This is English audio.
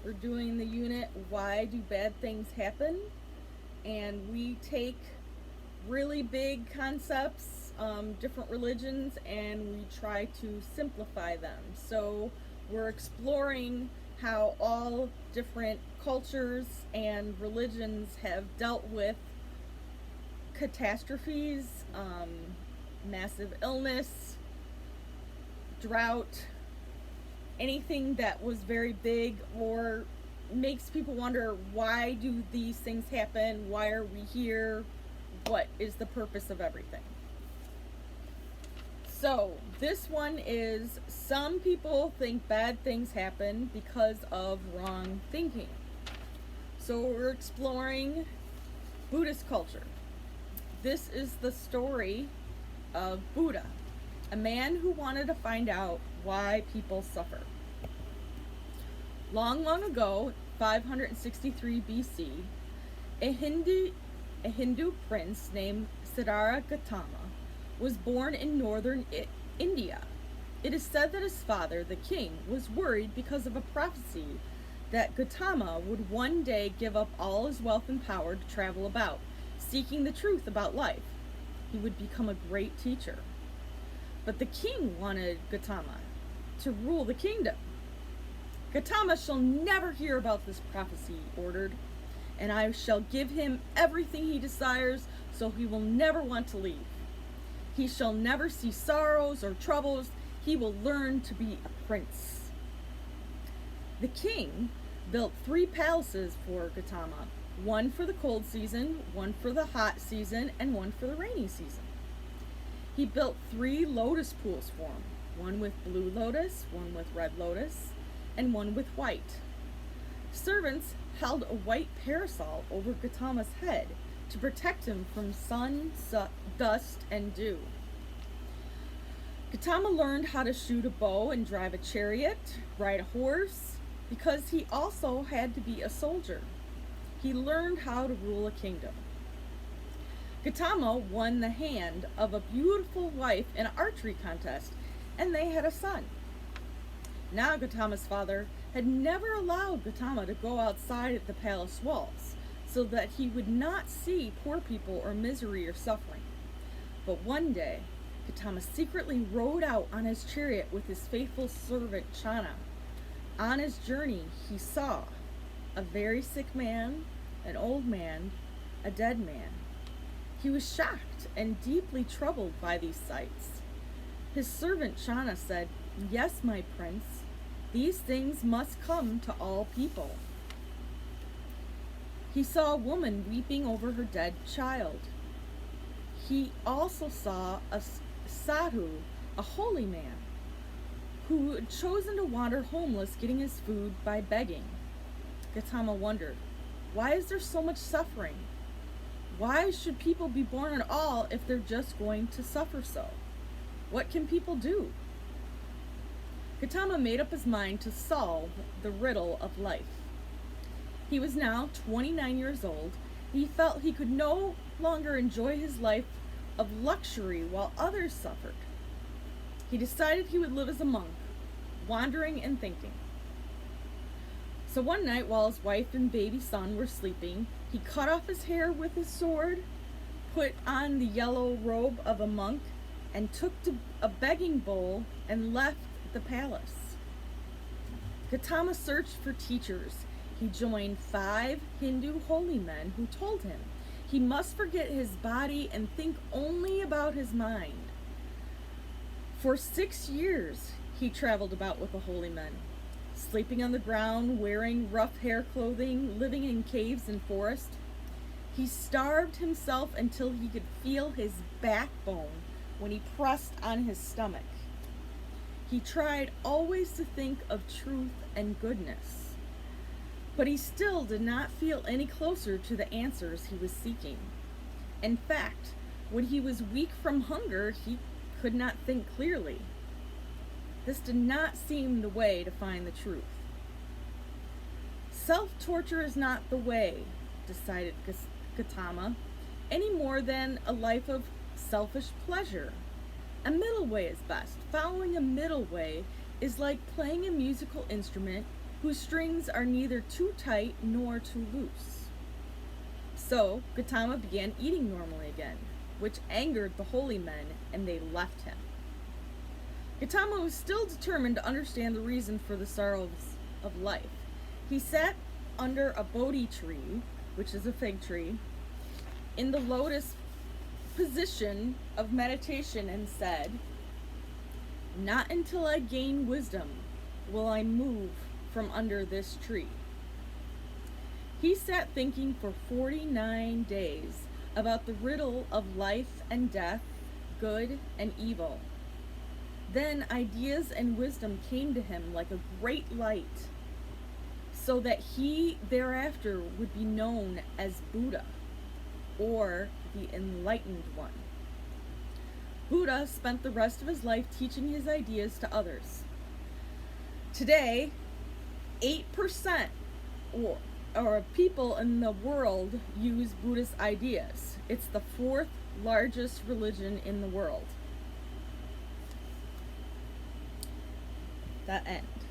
We're doing the unit, Why Do Bad Things Happen? And we take really big concepts, different religions, and we try to simplify them. So we're exploring how all different cultures and religions have dealt with catastrophes, massive illness, drought, anything that was very big or makes people wonder, why do these things happen? Why are we here? What is the purpose of everything? So this one is, some people think bad things happen because of wrong thinking. So we're exploring Buddhist culture. This is the story of Buddha, a man who wanted to find out why people suffer. Long, long ago, 563 BC, a Hindu prince named Siddhartha Gautama was born in northern India. It is said that his father, the king, was worried because of a prophecy that Gautama would one day give up all his wealth and power to travel about, seeking the truth about life. He would become a great teacher. But the king wanted Gautama to rule the kingdom. Gautama shall never hear about this prophecy, he ordered, and I shall give him everything he desires, so he will never want to leave. He shall never see sorrows or troubles. He will learn to be a prince. The king built 3 palaces for Gautama, one for the cold season, one for the hot season, and one for the rainy season. He built 3 lotus pools for him, one with blue lotus, one with red lotus, and one with white. Servants held a white parasol over Gautama's head to protect him from sun, dust, and dew. Gautama learned how to shoot a bow and drive a chariot, ride a horse, because he also had to be a soldier. He learned how to rule a kingdom. Gautama won the hand of a beautiful wife in an archery contest, and they had a son. Now Gautama's father had never allowed Gautama to go outside the palace walls, so that he would not see poor people or misery or suffering. But one day, Gautama secretly rode out on his chariot with his faithful servant Channa. On his journey, he saw a very sick man, an old man, a dead man. He was shocked and deeply troubled by these sights. His servant Channa said, "Yes, my prince, these things must come to all people." He saw a woman weeping over her dead child. He also saw a sadhu, a holy man, who had chosen to wander homeless, getting his food by begging. Gautama wondered, why is there so much suffering? Why should people be born at all if they're just going to suffer so? What can people do? Gautama made up his mind to solve the riddle of life. He was now 29 years old. He felt he could no longer enjoy his life of luxury while others suffered. He decided he would live as a monk, wandering and thinking. So one night, while his wife and baby son were sleeping, he cut off his hair with his sword, put on the yellow robe of a monk, and took to a begging bowl and left the palace. Gautama searched for teachers. He joined 5 Hindu holy men who told him he must forget his body and think only about his mind. For 6 years, he traveled about with the holy men, sleeping on the ground, wearing rough hair clothing, living in caves and forests. He starved himself until he could feel his backbone when he pressed on his stomach. He tried always to think of truth and goodness, but he still did not feel any closer to the answers he was seeking. In fact, when he was weak from hunger, he could not think clearly. This did not seem the way to find the truth. Self-torture is not the way, decided Gautama, any more than a life of selfish pleasure. A middle way is best. Following a middle way is like playing a musical instrument whose strings are neither too tight nor too loose. So Gautama began eating normally again, which angered the holy men, and they left him. Gautama was still determined to understand the reason for the sorrows of life. He sat under a Bodhi tree, which is a fig tree, in the lotus position of meditation and said, "Not until I gain wisdom will I move from under this tree." He sat thinking for 49 days about the riddle of life and death, good and evil. Then ideas and wisdom came to him like a great light, so that he thereafter would be known as Buddha, or the Enlightened One. Buddha spent the rest of his life teaching his ideas to others. Today, 8% or people in the world use Buddhist ideas. It's the 4th largest religion in the world. That end.